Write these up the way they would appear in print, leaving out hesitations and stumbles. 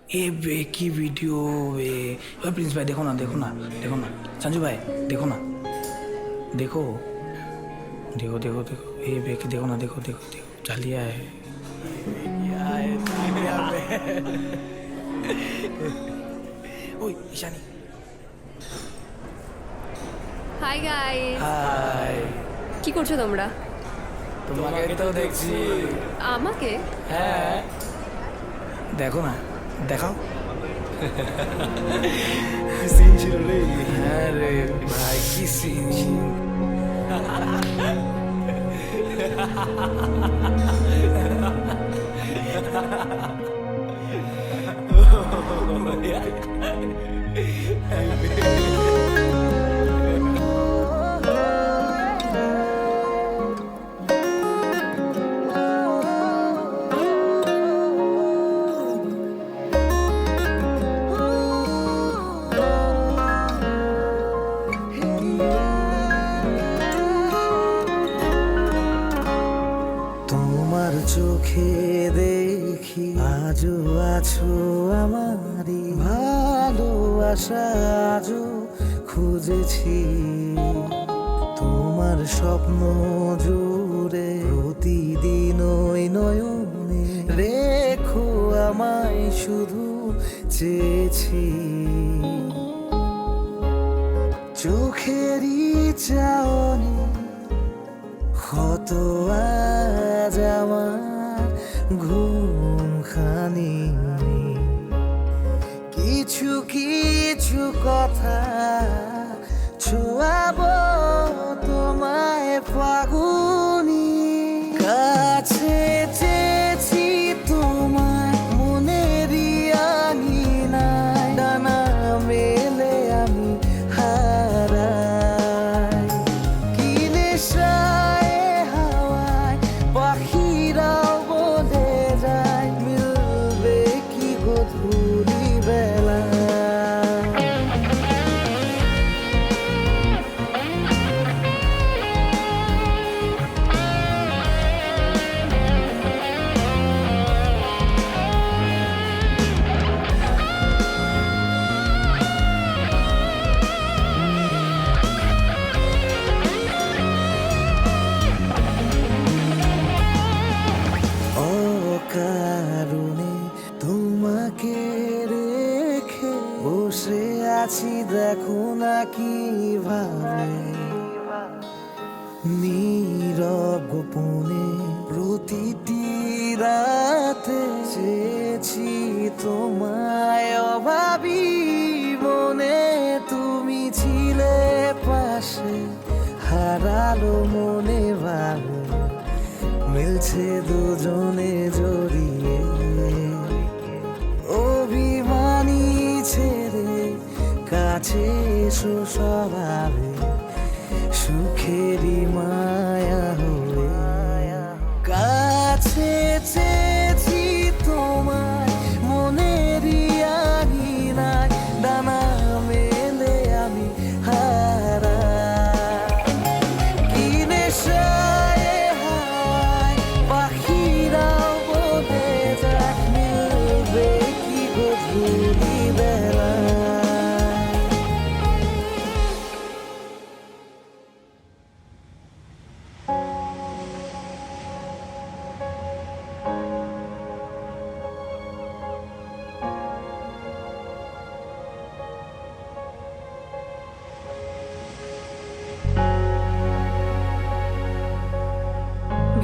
এ বে কি ভিডিও বে। ওই প্রিন্স ভাই দেখো না দেখো না দেখো না, সঞ্জু ভাই দেখো না, देखो देखो देखो देखो ए बे की देखो ना, देखो देखो देखो चालिया है ओए ईशानी হাই গাইস, हाय। কি করছো তোমরা? তোমাকে তো দেখছি। আমাকে? হ্যাঁ দেখো না, দেখাও। সিন ছিল রে। হ্যাঁ রে ভাই, কি সিন ছিল। তোমার চোখে দেখি আজও আছো আমারই, ভালোবাসা আজও খুঁজেছি তোমার স্বপ্ন জুড়ে, প্রতিদিন ওই নয়নে রেখো আমায় শুধু চেয়েছি। চোখেরই চাওনি কত আজ আমার ঘুম খানি, কিছু কিছু কথা ছোঁয়াবো তোমায় ফাগুনি, কাছে চেয়েছি তোমায় মনেরই আঙিনায়, ডানা মেলে আমি হারাই, কি নেশায় হাওয়ায় পাখিরাও বলে যায়, মিলবে কি গধূলি বেলা। অকারণে তোমাকে রেখে বসে আছি, দেখো না কিভাবে নীরব গোপনে প্রতিটি রাতে চেয়েছি তোমায় অভাবী মনে, তুমি ছিলে পাশে, হারালো মনে ভালো মিলছে দুজনে জড়িয়ে, অভিমানী ছেড়ে কাছে এসো স্বভাবে, সুখেরই মায়া হয়ে কাছে চেয়েছি তোমায় মনেরই আঙিনায়, ডানা মেলে আমি হারাই, কি নেশায় হাওয়ায় পাখিরাও বলে যায়, মিলবে কি গধূলি বেলা।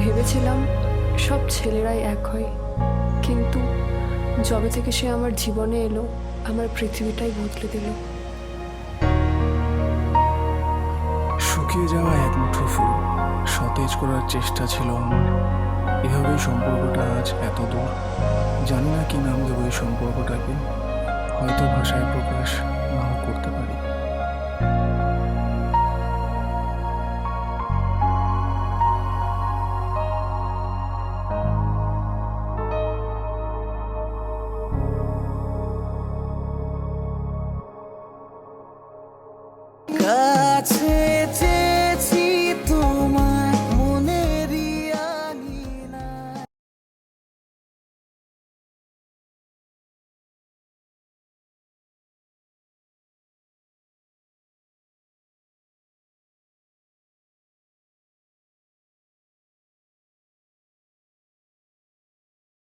ভেবেছিলাম সব ছেলেরাই এক হয়, কিন্তু যবে থেকে সে আমার জীবনে এলো আমার পৃথিবীটাই বদলে দিল। শুকিয়ে যাওয়া এক মুঠো ফুল সতেজ করার চেষ্টা ছিল আমার, এভাবেই সম্পর্কটা আজ এত দূর। জানি না কি নাম দেবো এই সম্পর্কটাকে, হয়তো ভাষায় প্রকাশ নাও করতে পারি।